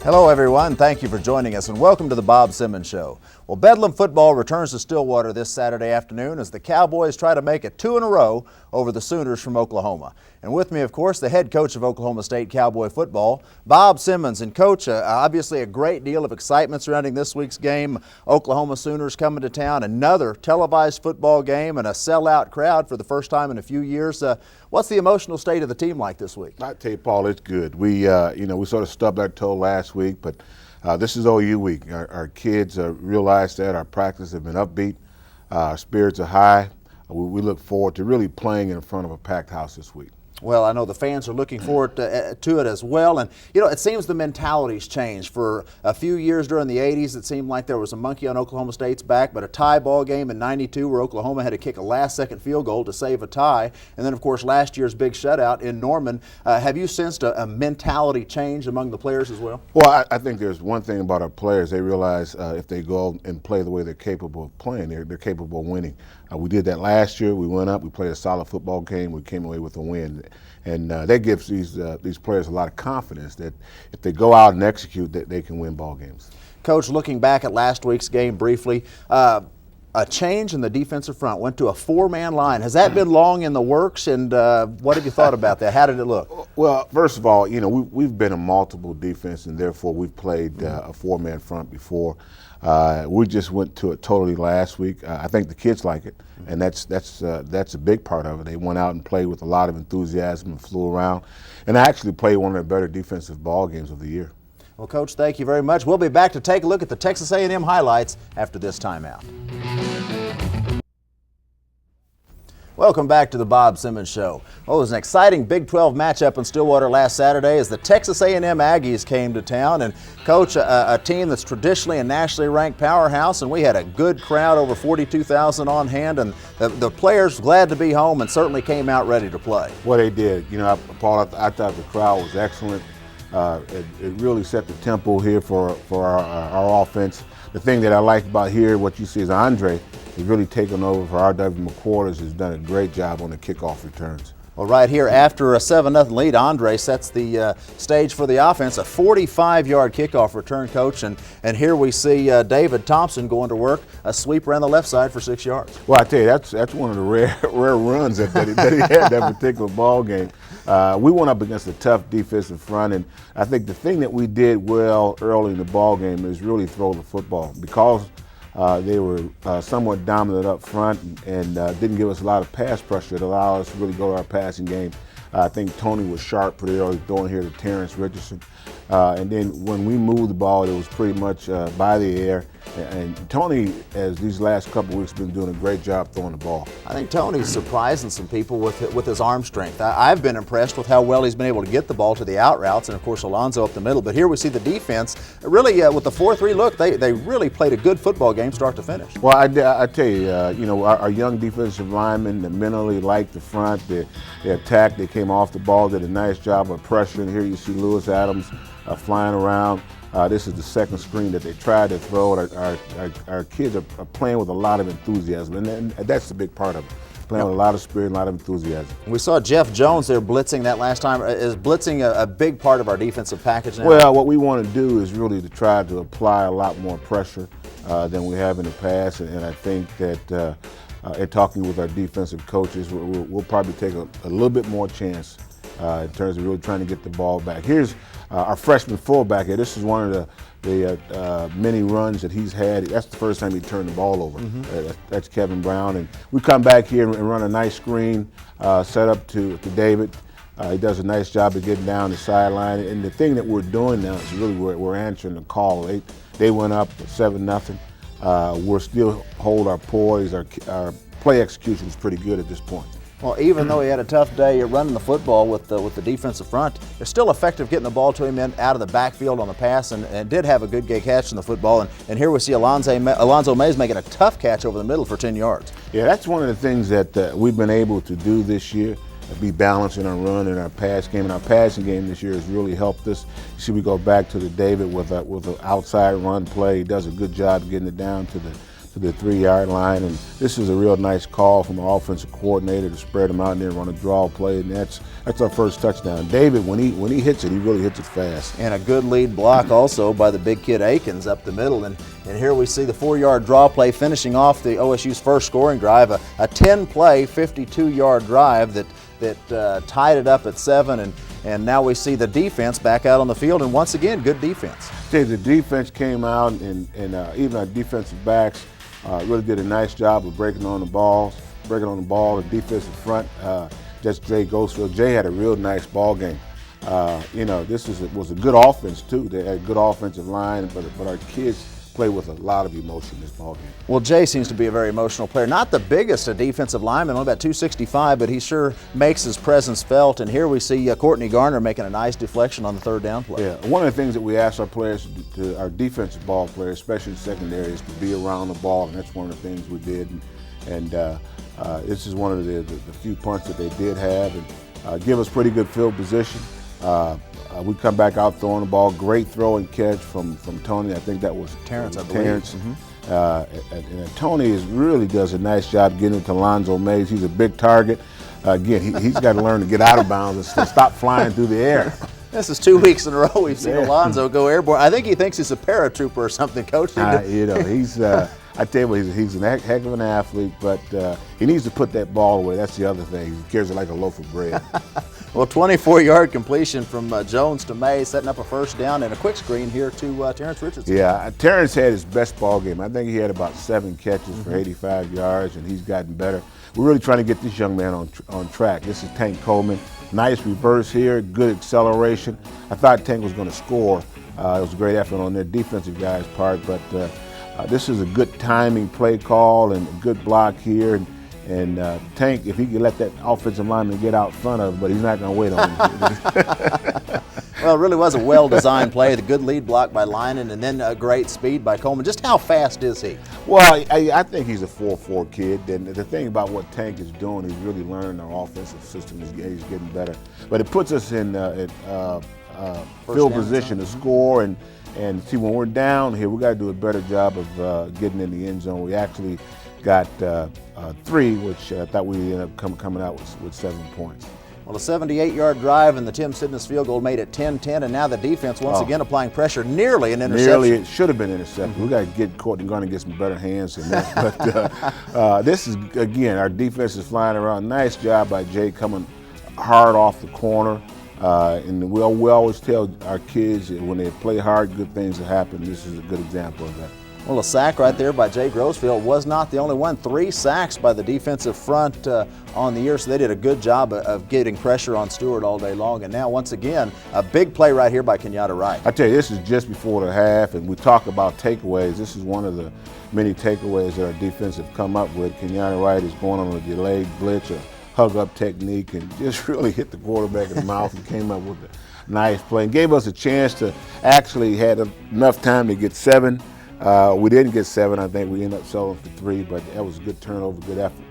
Hello everyone, thank you for joining us and welcome to the Bob Simmons Show. Well, Bedlam football returns to Stillwater this Saturday afternoon as the Cowboys try to make it 2 in a row over the Sooners from Oklahoma. And with me, of course, the head coach of Oklahoma State Cowboy football, Bob Simmons. And Coach, obviously a great deal of excitement surrounding this week's game. Oklahoma Sooners coming to town, another televised football game and a sellout crowd for the first time in a few years. What's the emotional state of the team like this week? I tell you, Paul, it's good. We sort of stubbed our toe last week, but this is OU week. Our kids realize that. Our practice have been upbeat. Our spirits are high. We look forward to really playing in front of a packed house this week. Well, I know the fans are looking forward to it as well. And, it seems the mentality's changed. For a few years during the 80s, it seemed like there was a monkey on Oklahoma State's back, but a tie ball game in 92 where Oklahoma had to kick a last-second field goal to save a tie. And then, of course, last year's big shutout in Norman. Have you sensed a mentality change among the players as well? Well, I think there's one thing about our players. They realize if they go and play the way they're capable of playing, they're capable of winning. We did that last year. We went up. We played a solid football game. We came away with a win. And that gives these players a lot of confidence that if they go out and execute, that they can win ball games. Coach, looking back at last week's game briefly, a change in the defensive front, went to a 4-man line. Has that been long in the works, and what have you thought about that? How did it look? Well, first of all, we've been a multiple defense, and therefore we've played a 4-man front before. We just went to it totally last week. I think the kids like it, and that's a big part of it. They went out and played with a lot of enthusiasm and flew around, and actually played one of their better defensive ball games of the year. Well, Coach, thank you very much. We'll be back to take a look at the Texas A&M highlights after this timeout. Welcome back to the Bob Simmons Show. Well, it was an exciting Big 12 matchup in Stillwater last Saturday as the Texas A&M Aggies came to town. And, Coach, a team that's traditionally a nationally ranked powerhouse, and we had a good crowd, over 42,000 on hand, and the players glad to be home and certainly came out ready to play. Well, they did. Paul, I thought the crowd was excellent. It really set the tempo here for our offense. The thing that I like about here, what you see is Andre has really taken over for R.W. McQuarters, has done a great job on the kickoff returns. Well, right here, after a 7-0 lead, Andre sets the stage for the offense, a 45-yard kickoff return, Coach, and here we see David Thompson going to work, a sweeper on the left side for 6 yards. Well, I tell you, that's one of the rare runs that he had that particular ball game. We went up against a tough defensive front, and I think the thing that we did well early in the ball game is really throw the football because they were somewhat dominant up front and didn't give us a lot of pass pressure to allow us to really go to our passing game. I think Tony was sharp pretty early throwing here to Terrence Richardson. And then when we moved the ball, it was pretty much by the air. And Tony, as these last couple of weeks, been doing a great job throwing the ball. I think Tony's surprising some people with his arm strength. I've been impressed with how well he's been able to get the ball to the out routes, and of course Alonzo up the middle. But here we see the defense really with the 4-3 look. They really played a good football game, start to finish. Well, I tell you, our young defensive linemen that mentally like the front, they attacked, they came off the ball, did a nice job of pressuring. Here you see Lewis Adams flying around. This is the second screen that they tried to throw. Our kids are playing with a lot of enthusiasm, and that's the big part of it. Playing with a lot of spirit and a lot of enthusiasm. We saw Jeff Jones there blitzing that last time. Is blitzing a big part of our defensive package now? Well, what we want to do is really to try to apply a lot more pressure than we have in the past, and I think that in talking with our defensive coaches, we'll probably take a little bit more chance in terms of really trying to get the ball back. Here's our freshman fullback here. This is one of the many runs that he's had. That's the first time he turned the ball over. That's Kevin Brown. And we come back here and run a nice screen set up to David. He does a nice job of getting down the sideline. And the thing that we're doing now is really we're answering the call. They went up 7-0. We're still hold our poise. Our play execution is pretty good at this point. Well, even though he had a tough day running the football with the defensive front, they're still effective getting the ball to him out of the backfield on the pass, and did have a good catch in the football. And here we see Alonzo Mays making a tough catch over the middle for 10 yards. Yeah, that's one of the things that we've been able to do this year, be balanced in our run and our pass game. And our passing game this year has really helped us. You see, we go back to the David with an outside run play. He does a good job getting it down to to the 3-yard line. And this is a real nice call from our offensive coordinator to spread them out and then run a draw play. And that's our first touchdown. David, when he hits it, he really hits it fast. And a good lead block also by the big kid Akins up the middle. And here we see the 4-yard draw play finishing off the OSU's first scoring drive, a 10-play, 52-yard drive that tied it up at 7. And now we see the defense back out on the field, and once again, good defense. The defense came out, and even our defensive backs really did a nice job of breaking on the ball. The defensive front, just Jay Ghostfield. Jay had a real nice ball game. This was a good offense too. They had a good offensive line, but our kids play with a lot of emotion in this ball game. Well, Jay seems to be a very emotional player. Not the biggest defensive lineman, only about 265, but he sure makes his presence felt. And here we see Courtney Garner making a nice deflection on the 3rd down play. Yeah, one of the things that we ask our players, our defensive ball players, especially in secondary, is to be around the ball, and that's one of the things we did. And this is one of the few punts that they did have, and give us pretty good field position. We come back out throwing the ball. Great throw and catch from Tony. I think that was Terrence, I believe. Terrence. And Tony really does a nice job getting to Lonzo Mays. He's a big target. Again, he's got to learn to get out of bounds and stop flying through the air. This is 2 weeks in a row we've seen Alonzo go airborne. I think he thinks he's a paratrooper or something, Coach. He's. I tell you what, he's a heck of an athlete, but he needs to put that ball away. That's the other thing. He carries it like a loaf of bread. Well, 24-yard completion from Jones to May, setting up a first down and a quick screen here to Terrence Richardson. Yeah, Terrence had his best ball game. I think he had about 7 catches for 85 yards, and he's gotten better. We're really trying to get this young man on track. This is Tank Coleman. Nice reverse here, good acceleration. I thought Tank was going to score. It was a great effort on their defensive guys' part, but this is a good timing play call and a good block here. And Tank, if he could let that offensive lineman get out front of him, but he's not going to wait on him. Well, it really was a well-designed play. The good lead block by Lynan, and then a great speed by Coleman. Just how fast is he? Well, I think he's a 4.4 kid. And the thing about what Tank is doing, he's really learning our offensive system. He's getting better. But it puts us in field position to score. And see, when we're down here, we got to do a better job of getting in the end zone. We actually got 3, which I thought we ended up coming out with 7 points. Well, a 78-yard drive and the Tim Sidness field goal made it 10-10, and now the defense once again applying pressure, nearly an interception. Nearly, it should have been intercepted. We got to get Courtney Garner to get some better hands than that. But this is, again, our defense is flying around. Nice job by Jay coming hard off the corner. And we always tell our kids that when they play hard, good things will happen. This is a good example of that. Well, a sack right there by Jay Grossfield was not the only one. 3 sacks by the defensive front on the year, so they did a good job of getting pressure on Stewart all day long. And now, once again, a big play right here by Kenyatta Wright. I tell you, this is just before the half, and we talk about takeaways. This is one of the many takeaways that our defense have come up with. Kenyatta Wright is going on a delayed blitz, a hug-up technique, and just really hit the quarterback in the mouth and came up with a nice play and gave us a chance to actually had enough time to get 7. We didn't get 7. I think we ended up selling for 3, but that was a good turnover, good effort.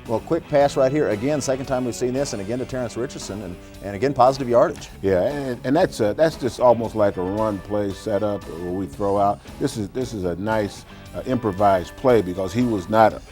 Well, quick pass right here. Again, second time we've seen this, and again to Terrence Richardson, and again, positive yardage. Yeah, and that's just almost like a run play setup where we throw out. This is a nice improvised play because he was not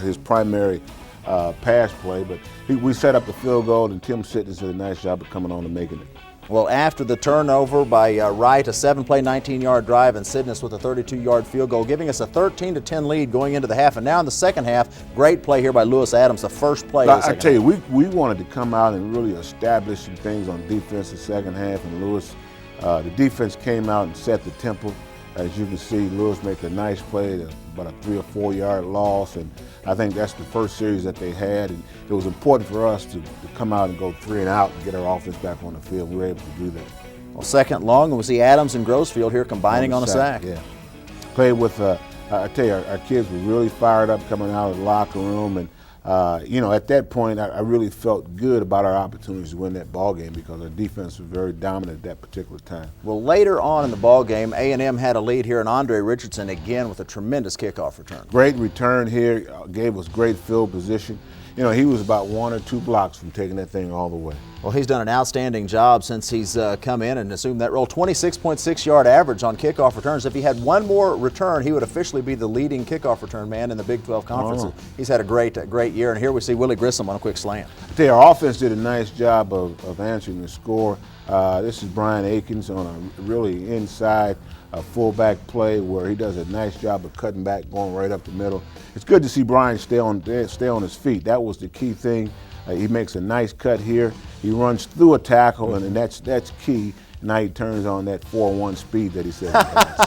his primary pass play, but we set up the field goal, and Tim Sidness did a nice job of coming on and making it. Well, after the turnover by Wright, a 7-play, 19-yard drive, and Sidness with a 32-yard field goal, giving us a 13-10 lead going into the half. And now in the second half, great play here by Lewis Adams, the first play of the second half. I tell you, we wanted to come out and really establish some things on defense the second half, and Lewis, the defense came out and set the tempo. As you can see, Lewis made a nice play, about a 3 or 4 yard loss, and I think that's the first series that they had. And it was important for us to come out and go 3 and out and get our offense back on the field. We were able to do that. Well, second long, and we see Adams and Grossfield here combining on a sack. Yeah, played with. I tell you, our kids were really fired up coming out of the locker room, and at that point, I really felt good about our opportunities to win that ball game because our defense was very dominant at that particular time. Well, later on in the ball game, A&M had a lead here, and Andre Richardson again with a tremendous kickoff return. Great return here, gave us great field position. he was about 1 or 2 blocks from taking that thing all the way. Well, he's done an outstanding job since he's come in and assumed that role. 26.6 yard average on kickoff returns. If he had one more return, he would officially be the leading kickoff return man in the Big 12 Conference. Oh. He's had a great year, and here we see Willie Grissom on a quick slant. Our offense did a nice job of answering the score. This is Brian Akins on a really inside fullback play where he does a nice job of cutting back, going right up the middle. It's good to see Brian stay on his feet. That was the key thing. He makes a nice cut here. He runs through a tackle, and that's key. Now he turns on that 4.1 speed that he said he has.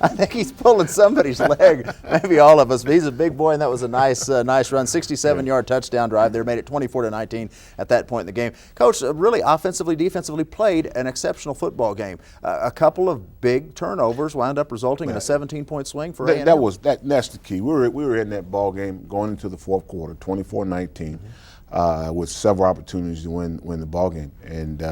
I think he's pulling somebody's leg, maybe all of us, but he's a big boy, and that was a nice run. 67-yard touchdown drive there, made it 24-19 at that point in the game. Coach, really offensively, defensively played an exceptional football game. A couple of big turnovers wound up resulting in a 17-point swing for A&M. That's the key. We were in that ball game going into the fourth quarter, 24-19. With several opportunities to win the ball game. And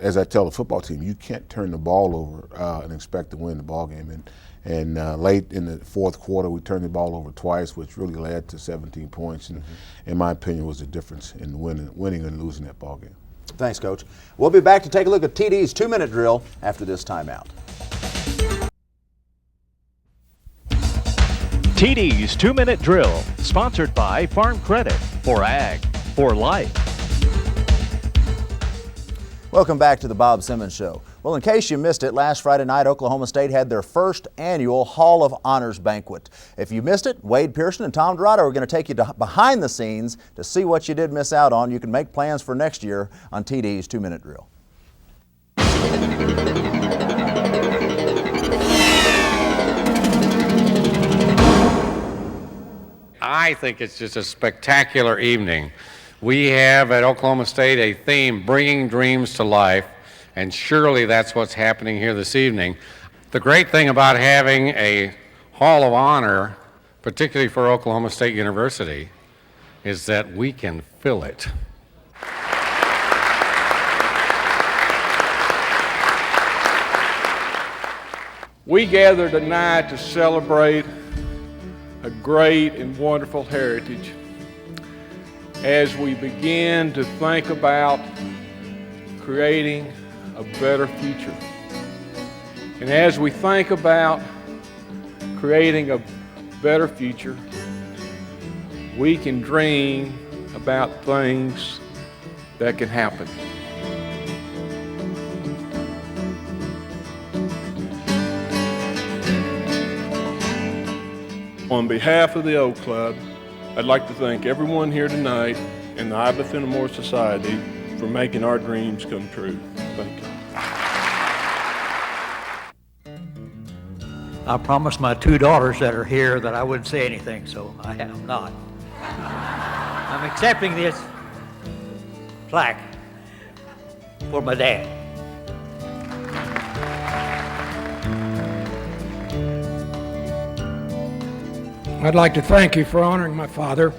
as I tell the football team, you can't turn the ball over and expect to win the ball game. And late in the fourth quarter, we turned the ball over twice, which really led to 17 points. And in my opinion, was the difference in winning and losing that ball game. Thanks, Coach. We'll be back to take a look at TD's 2-minute drill after this timeout. TD's 2-minute drill, sponsored by Farm Credit, for Ag, for Life. Welcome back to the Bob Simmons Show. Well, in case you missed it, last Friday night, Oklahoma State had their first annual Hall of Honors banquet. If you missed it, Wade Pearson and Tom Dorado are going to take you behind the scenes to see what you did miss out on. You can make plans for next year on TD's 2-minute drill. I think it's just a spectacular evening. We have at Oklahoma State a theme, bringing dreams to life, and surely that's what's happening here this evening. The great thing about having a Hall of Honor, particularly for Oklahoma State University, is that we can fill it. We gather tonight to celebrate a great and wonderful heritage as we begin to think about creating a better future. And as we think about creating a better future, we can dream about things that can happen. On behalf of the Oak Club, I'd like to thank everyone here tonight and the Iba Fenimore Society for making our dreams come true. Thank you. I promised my 2 daughters that are here that I wouldn't say anything, so I have not. I'm accepting this plaque for my dad. I'd like to thank you for honoring my father.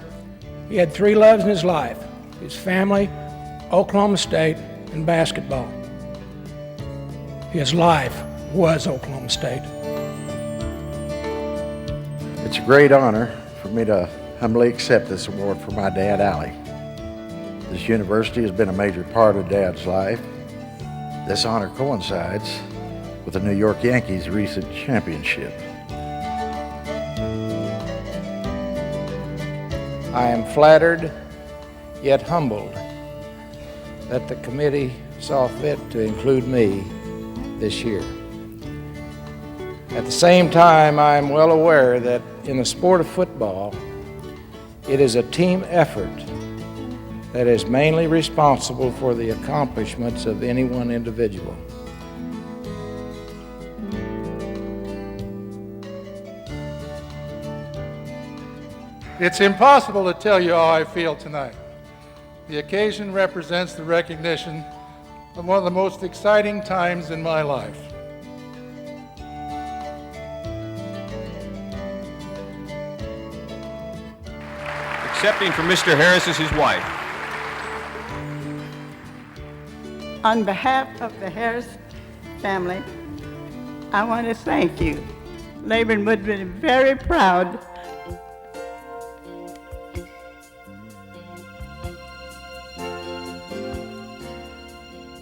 He had 3 loves in his life: his family, Oklahoma State, and basketball. His life was Oklahoma State. It's a great honor for me to humbly accept this award for my dad, Allie. This university has been a major part of Dad's life. This honor coincides with the New York Yankees' recent championship. I am flattered, yet humbled, that the committee saw fit to include me this year. At the same time, I am well aware that in the sport of football, it is a team effort that is mainly responsible for the accomplishments of any one individual. It's impossible to tell you how I feel tonight. The occasion represents the recognition of one of the most exciting times in my life. Accepting from Mr. Harris is his wife. On behalf of the Harris family, I want to thank you. Labron would have been very proud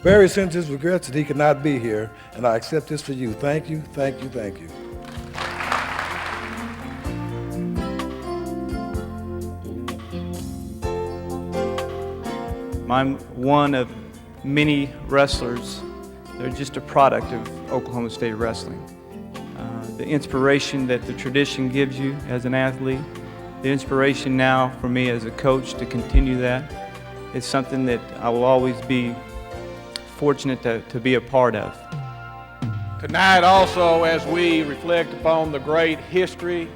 Barry sends his regrets that he could not be here, and I accept this for you. Thank you, thank you, thank you. I'm one of many wrestlers. They're just a product of Oklahoma State wrestling. The inspiration that the tradition gives you as an athlete, the inspiration now for me as a coach to continue that, is something that I will always be fortunate to be a part of. Tonight also, as we reflect upon the great history,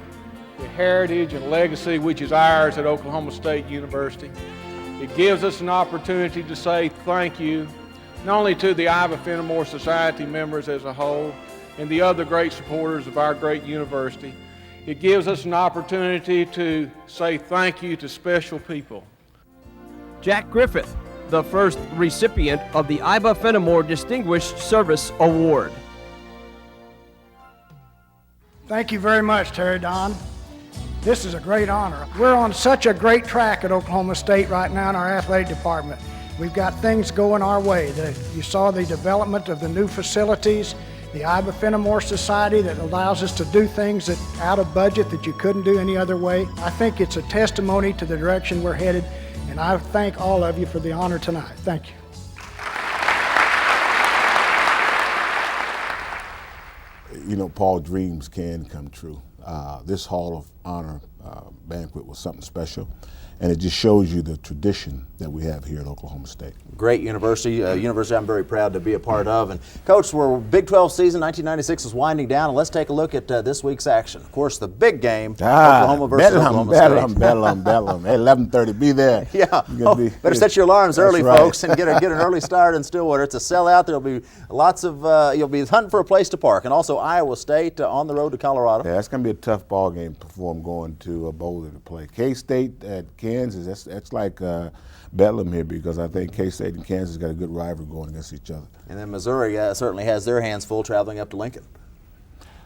the heritage and legacy which is ours at Oklahoma State University, it gives us an opportunity to say thank you, not only to the Iva Fenimore Society members as a whole and the other great supporters of our great university, it gives us an opportunity to say thank you to special people. Jack Griffith, the first recipient of the Iva Fenimore Distinguished Service Award. Thank you very much, Terry Don. This is a great honor. We're on such a great track at Oklahoma State right now in our athletic department. We've got things going our way. You saw the development of the new facilities, the Iva Fenimore Society that allows us to do things that out of budget that you couldn't do any other way. I think it's a testimony to the direction we're headed, and I thank all of you for the honor tonight. Thank you. You know, Paul, dreams can come true. This Hall of Honor banquet was something special, and it just shows you the tradition that we have here at Oklahoma State. Great university, university I'm very proud to be a part of. And Coach, we're Big 12 season 1996 is winding down, and let's take a look at this week's action. Of course, the big game, Oklahoma versus Oklahoma State. Bedlam. Hey, 11:30, be there. Yeah, better set your alarms early, folks, and get an early start in Stillwater. It's a sellout. There'll be lots of, you'll be hunting for a place to park. And also Iowa State on the road to Colorado. Yeah, that's going to be a tough ball game for them going to Boulder to play. K-State at Kansas, that's like Bedlam here, because I think K-State and Kansas got a good rivalry going against each other. And then Missouri certainly has their hands full traveling up to Lincoln.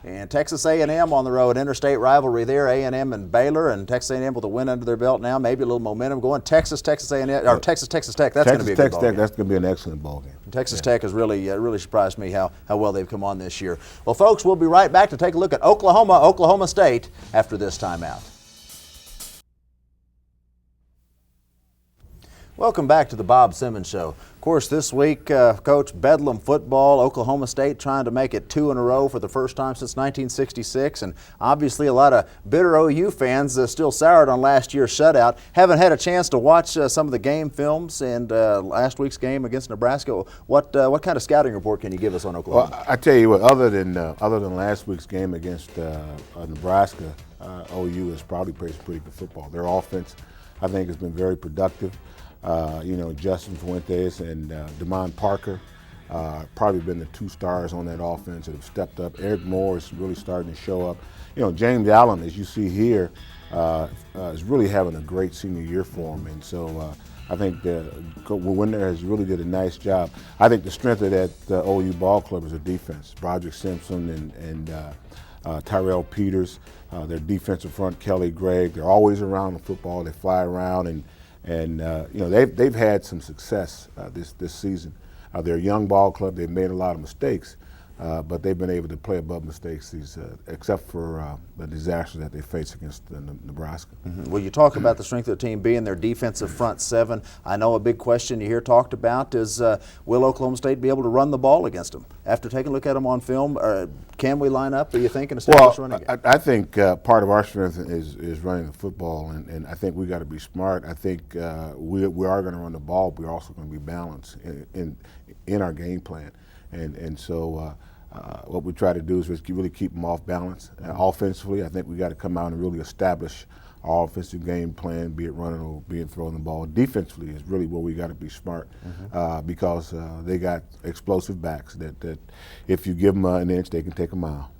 And Texas A&M on the road, interstate rivalry there, A&M and Baylor, and Texas A&M with a win under their belt now, maybe a little momentum going. Texas A&M, or Texas Tech, that's going to be a good ball game. That's going to be an excellent ball game. And Texas Tech has really surprised me how well they've come on this year. Well, folks, we'll be right back to take a look at Oklahoma State after this timeout. Welcome back to the Bob Simmons Show. Of course, this week, Coach, Bedlam football, Oklahoma State trying to make it 2 in a row for the first time since 1966, and obviously a lot of bitter OU fans still soured on last year's shutout. Haven't had a chance to watch some of the game films and last week's game against Nebraska. What kind of scouting report can you give us on Oklahoma? Well, I tell you what, other than last week's game against Nebraska, OU has probably played some pretty good football. Their offense, I think, has been very productive. Justin Fuentes and Damon Parker probably been the 2 stars on that offense that have stepped up. Eric Moore is really starting to show up. James Allen, as you see here, is really having a great senior year for him. And so I think Winder has really did a nice job. I think the strength of that OU ball club is their defense. Broderick Simpson and Tyrell Peters, their defensive front, Kelly Gregg, they're always around the football. They fly around, and they've had some success this season. They're a young ball club. They've made a lot of mistakes, but they've been able to play above mistakes, except for the disaster that they faced against Nebraska. Mm-hmm. Well, you talk about the strength of the team being their defensive front 7. I know a big question you hear talked about is will Oklahoma State be able to run the ball against them? After taking a look at them on film, can we line up, do you think, in a established running game? I think part of our strength is running the football, and I think we got to be smart. I think we are going to run the ball, but we're also going to be balanced in our game plan. And so what we try to do is just really keep them off balance. Offensively, I think we got to come out and really establish our offensive game plan, be it running or be it throwing the ball. Defensively is really where we got to be smart, because they got explosive backs that if you give them an inch, they can take a mile.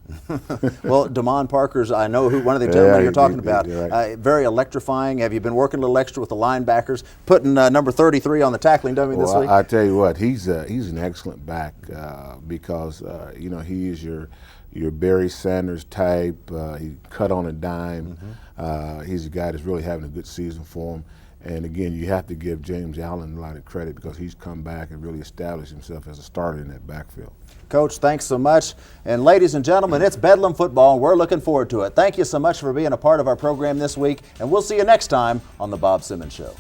Well, Damon Parker's, I know one of the gentlemen you're talking about. Right. Very electrifying. Have you been working a little extra with the linebackers, putting number 33 on the tackling dummy this week? I tell you what, he's an excellent back because he is your Barry Sanders type. He cut on a dime. He's a guy that's really having a good season for him. And again, you have to give James Allen a lot of credit because he's come back and really established himself as a starter in that backfield. Coach, thanks so much. And ladies and gentlemen, it's Bedlam football, and we're looking forward to it. Thank you so much for being a part of our program this week, and we'll see you next time on The Bob Simmons Show.